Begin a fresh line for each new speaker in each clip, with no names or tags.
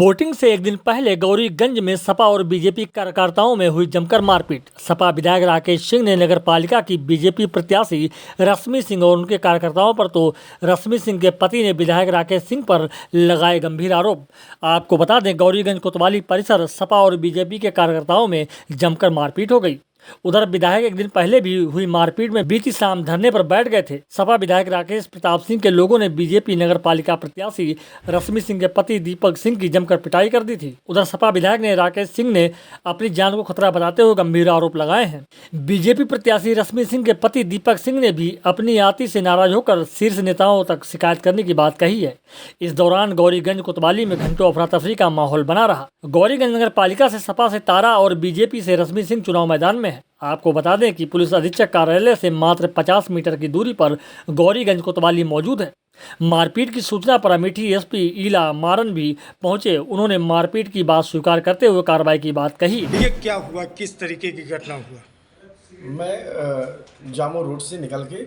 Voting से एक दिन पहले गौरीगंज में सपा और बीजेपी कार्यकर्ताओं में हुई जमकर मारपीट। सपा विधायक राकेश सिंह ने नगर पालिका की बीजेपी प्रत्याशी रश्मि सिंह और उनके कार्यकर्ताओं पर तो रश्मि सिंह के पति ने विधायक राकेश सिंह पर लगाए गंभीर आरोप। आपको बता दें, गौरीगंज कोतवाली परिसर सपा और बीजेपी के कार्यकर्ताओं में जमकर मारपीट हो गई। उधर विधायक एक दिन पहले भी हुई मारपीट में बीती शाम धरने पर बैठ गए थे। सपा विधायक राकेश प्रताप सिंह के लोगों ने बीजेपी नगर पालिका प्रत्याशी रश्मि सिंह के पति दीपक सिंह की जमकर पिटाई कर दी थी। उधर सपा विधायक ने राकेश सिंह ने अपनी जान को खतरा बताते हुए गंभीर आरोप लगाए हैं। बीजेपी प्रत्याशी रश्मि सिंह के पति दीपक सिंह ने भी अपनी आती से नाराज होकर शीर्ष नेताओं तक शिकायत करने की बात कही है। इस दौरान गौरीगंज कोतवाली में घंटों अफरा तफरी का माहौल बना रहा। गौरीगंज नगर पालिका से सपा से तारा और बीजेपी से रश्मि सिंह चुनाव मैदान में है। आपको बता दें कि पुलिस अधीक्षक कार्यालय से मात्र 50 मीटर की दूरी पर गौरीगंज कोतवाली मौजूद है। मारपीट की सूचना पर अमेठी एसपी ईला मारन भी पहुंचे। उन्होंने मारपीट की बात स्वीकार करते हुए कार्रवाई की बात कही।
ये क्या हुआ, किस तरीके की घटना हुआ?
मैं जामो रोड से निकल के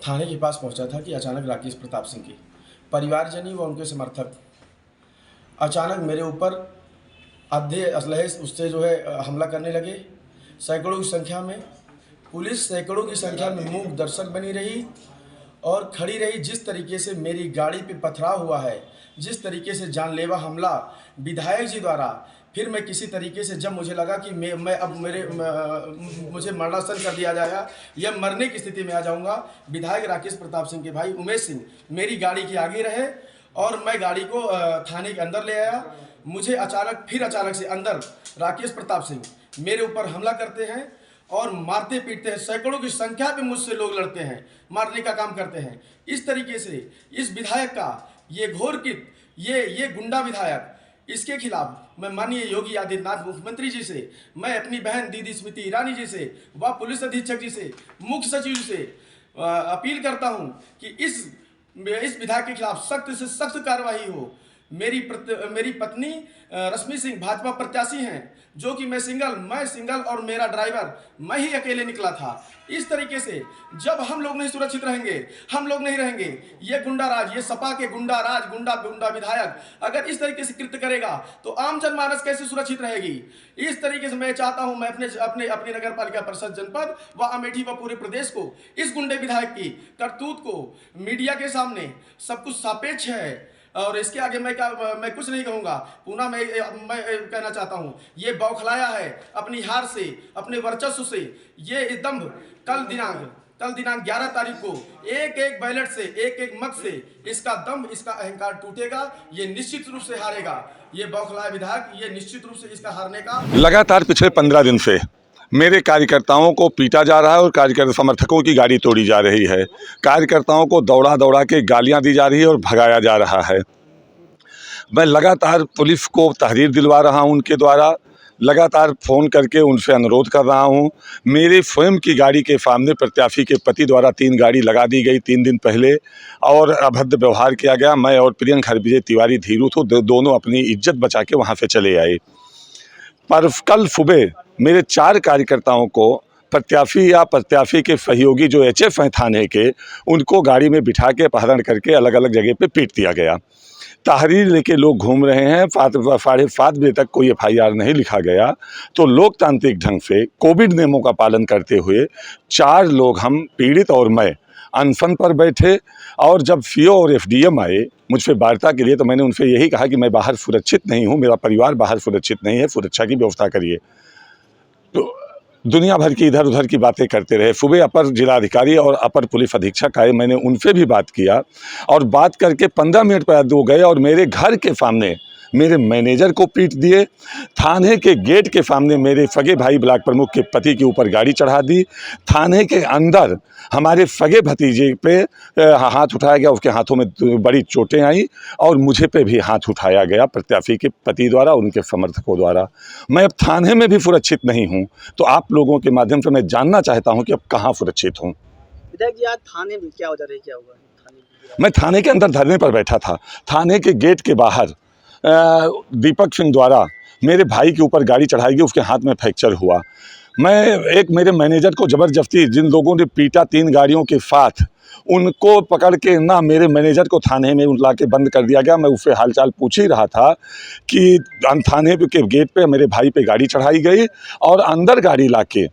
थाने के पास पहुंचा था कि अचानक राकेश प्रताप सिंह की परिवारजनी व उनके समर्थक अचानक मेरे ऊपर आधे असलहे उससे हमला करने लगे। सैकड़ों की संख्या में पुलिस सैकड़ों की संख्या में मूक दर्शक बनी रही और खड़ी रही। जिस तरीके से मेरी गाड़ी पे पथराव हुआ है, जिस तरीके से जानलेवा हमला विधायक जी द्वारा, फिर मैं किसी तरीके से जब मुझे लगा कि मुझे मरणासन कर दिया जाएगा या मरने की स्थिति में आ जाऊंगा, विधायक राकेश प्रताप सिंह के भाई उमेश सिंह मेरी गाड़ी के आगे रहे और मैं गाड़ी को थाने के अंदर ले आया। मुझे अचानक से अंदर राकेश प्रताप सिंह मेरे ऊपर हमला करते हैं और मारते पीटते हैं। सैकड़ों की संख्या में मुझसे लोग लड़ते हैं, मारने का काम करते हैं। इस तरीके से इस विधायक का ये घोरकृत, ये गुंडा विधायक, इसके खिलाफ मैं माननीय योगी आदित्यनाथ मुख्यमंत्री जी से, मैं अपनी बहन दीदी स्मृति ईरानी जी से व पुलिस अधीक्षक जी से, मुख्य सचिव जी से अपील करता हूँ कि इस विधायक के खिलाफ सख्त से सख्त कार्रवाई हो। मेरी पत्नी रश्मि सिंह भाजपा प्रत्याशी हैं, जो कि मैं सिंगल और मेरा ड्राइवर मैं ही अकेले निकला था। इस तरीके से जब हम लोग नहीं सुरक्षित रहेंगे, हम लोग नहीं रहेंगे। ये गुंडा राज, ये सपा के गुंडा राज, गुंडा विधायक अगर इस तरीके से कृत्य करेगा तो आम जनमानस कैसे सुरक्षित रहेगी? इस तरीके से मैं चाहता हूं, मैं अपने नगर पालिका परिषद जनपद व अमेठी व पूरे प्रदेश को इस गुंडे विधायक की करतूत को मीडिया के सामने सब कुछ सापेक्ष है और इसके आगे मैं कुछ नहीं कहूँगा। पुनः मैं कहना चाहता हूँ, ये बौखलाया है अपनी हार से, अपने वर्चस्व से। ये दंभ कल दिनांक 11 तारीख को एक बैलेट से, एक मत से इसका दंभ, इसका अहंकार टूटेगा। ये निश्चित रूप से हारेगा। ये बौखलाया विधायक, ये निश्चित रूप से इसका हारने का
लगातार पिछले 15 दिन से मेरे कार्यकर्ताओं को पीटा जा रहा है और कार्यकर्ता समर्थकों की गाड़ी तोड़ी जा रही है। कार्यकर्ताओं को दौड़ा के गालियां दी जा रही है और भगाया जा रहा है। मैं लगातार पुलिस को तहरीर दिलवा रहा हूं, उनके द्वारा लगातार फ़ोन करके उनसे अनुरोध कर रहा हूं। मेरे स्वयं की गाड़ी के सामने प्रत्याशी के पति द्वारा 3 गाड़ी लगा दी गई 3 दिन पहले और अभद्र व्यवहार किया गया। मैं और प्रियंक हरविजय तिवारी धीरू तो दोनों अपनी इज्जत बचा के वहाँ से चले आए। पर कल सुबह मेरे 4 कार्यकर्ताओं को प्रत्याशी के सहयोगी जो एचएफ हैं थाने के, उनको गाड़ी में बिठा के अपहरण करके अलग अलग जगह पे पीट दिया गया। तहरीर लेके लोग घूम रहे हैं। 7:30 बजे तक कोई एफआईआर नहीं लिखा गया। तो लोकतांत्रिक ढंग से कोविड नियमों का पालन करते हुए 4 लोग, हम पीड़ित और मैं, अनशन पर बैठे। और जब सीओ और एफडीएम आए मुझसे वार्ता के लिए, तो मैंने उनसे यही कहा कि मैं बाहर सुरक्षित नहीं हूँ, मेरा परिवार बाहर सुरक्षित नहीं है, सुरक्षा की व्यवस्था करिए। तो दुनिया भर की इधर उधर की बातें करते रहे। सुबह अपर जिलाधिकारी और अपर पुलिस अधीक्षक आए, मैंने उनसे भी बात किया और बात करके 15 मिनट बाद वो गए और मेरे घर के सामने मेरे मैनेजर को पीट दिए। थाने के गेट के सामने मेरे सगे भाई ब्लॉक प्रमुख के पति के ऊपर गाड़ी चढ़ा दी। थाने के अंदर हमारे सगे भतीजे पे हाथ उठाया गया, उसके हाथों में बड़ी चोटें आई और मुझे पे भी हाथ उठाया गया प्रत्याशी के पति द्वारा और उनके समर्थकों द्वारा। मैं अब थाने में भी सुरक्षित नहीं हूँ। तो आप लोगों के माध्यम से मैं जानना चाहता हूँ कि अब कहाँ सुरक्षित हूँ।
विधायक जी, आज थाने में क्या वजह रही, क्या हुआ?
मैं थाने के अंदर धरने पर बैठा था। थाने के गेट के बाहर दीपक सिंह द्वारा मेरे भाई के ऊपर गाड़ी चढ़ाई गई, उसके हाथ में फ्रैक्चर हुआ। मैं एक मेरे मैनेजर को ज़बरदस्ती जिन लोगों ने पीटा 3 गाड़ियों के साथ, उनको पकड़ के ना मेरे मैनेजर को थाने में ला के बंद कर दिया गया। मैं उससे हालचाल पूछ ही रहा था कि थाने के गेट पे मेरे भाई पे गाड़ी चढ़ाई गई और अंदर गाड़ी ला के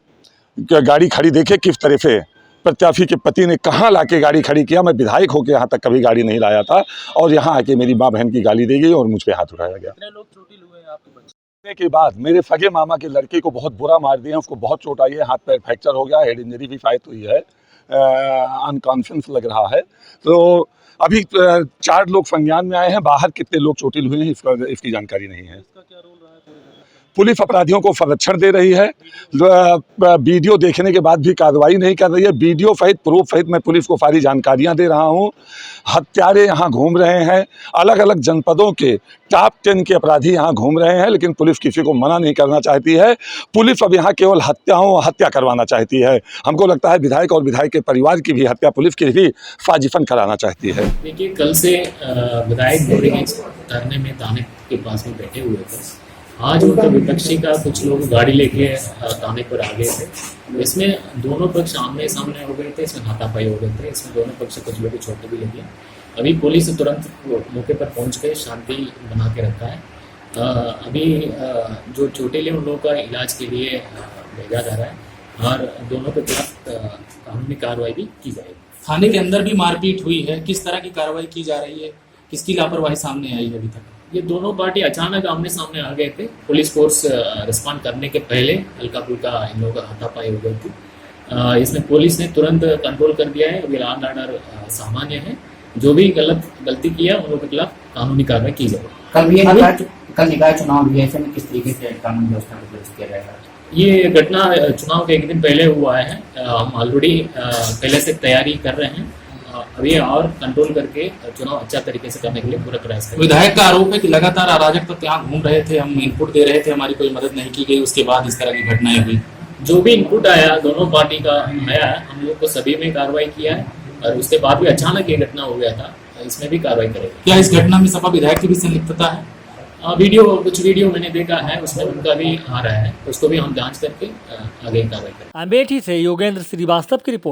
गाड़ी खड़ी देखे किस तरह से प्रत्याशी के पति ने कहाँ लाके गाड़ी खड़ी किया। मैं विधायक होकर यहाँ तक कभी गाड़ी नहीं लाया था और यहाँ आके मेरी माँ बहन की गाली दी गई और मुझ पे हाथ उठाया गया।
कितने लोग चोटिल हुए हैं आपके बच्चे?
के बाद मेरे सगे मामा के लड़के को बहुत बुरा मार दिया, उसको बहुत चोट आई है, हाथ पैर फ्रैक्चर हो गया, हेड इंजरी भी शायद हुई है, अनकॉन्शियस लग रहा है। तो अभी 4 लोग संज्ञान में आए हैं, बाहर कितने लोग चोटिल हुए हैं इसकी जानकारी नहीं है।
इसका क्या रोल रहा है पूरे घटना?
पुलिस अपराधियों को संरक्षण दे रही है, वीडियो देखने के बाद भी कार्रवाई नहीं कर रही है। वीडियो सहित प्रूफ सहित मैं पुलिस को सारी जानकारियां दे रहा हूं। हत्यारे यहां घूम रहे हैं, अलग अलग जनपदों के टॉप 10 के अपराधी यहां घूम रहे हैं, लेकिन पुलिस किसी को मना नहीं करना चाहती है। पुलिस अब यहां केवल हत्या करवाना चाहती है। हमको लगता है विधायक और विधायक के परिवार की भी हत्या पुलिस की भी साजिशन कराना चाहती है।
देखिए, कल से विधायक बोर्डिंग धरने में थाने के पास में बैठे हुए थे। आज उनका विपक्षी का कुछ लोग गाड़ी लेके थाने पर आ गए थे। इसमें दोनों पक्ष आमने सामने हो गए थे, इसमें हाथापाई हो गए थे, इसमें दोनों पक्ष कुछ लोगों को चोटें भी लगी। अभी पुलिस तुरंत मौके पर पहुंच के शांति बना के रखा है। अभी जो चोटिल हैं उन लोगों का इलाज के लिए भेजा जा रहा है और दोनों के खिलाफ कानूनी कार्रवाई भी की जाएगी।
थाने के अंदर भी मारपीट हुई है, किस तरह की कार्रवाई की जा रही है, किसकी लापरवाही सामने आई है अभी तक?
ये दोनों पार्टी अचानक आमने सामने आ गए थे। पुलिस फोर्स रिस्पॉन्ड करने के पहले हल्का फुल्का इन लोगों का हाथापाई हो गई थी। इसमें पुलिस ने तुरंत कंट्रोल कर दिया है। अभी लॉ एंड ऑर्डर सामान्य है। जो भी गलती किया उन लोगों के खिलाफ कानूनी कार्रवाई की जाएगी।
कल निकाय चुनाव भी ऐसे में किस तरीके से कानून व्यवस्था को दुरुस्त किया जाएगा?
ये घटना चुनाव के एक दिन पहले हुआ है। हम ऑलरेडी पहले से तैयारी कर रहे हैं। अभी और कंट्रोल करके चुनाव अच्छा तरीके से करने के लिए पूरा प्रयास करेंगे।
विधायक का आरोप है कि लगातार अराजक तत्व यहाँ घूम रहे थे, हम इनपुट दे रहे थे, हमारी कोई मदद नहीं की गई, उसके बाद इस तरह की घटनाएं हुई।
जो भी इनपुट आया दोनों पार्टी का आया है, हम लोग को सभी में कार्रवाई किया है और उसके बाद भी अचानक ये घटना हो गया था, इसमें भी कार्रवाई करेंगे।
क्या इस घटना में सपा विधायक की भी संलिप्तता है?
कुछ वीडियो मैंने देखा है, उसमें उनका भी आ रहा है, उसको भी हम जांच करके आगे कार्रवाई करेंगे।
अमेठी से योगेंद्र श्रीवास्तव की रिपोर्ट।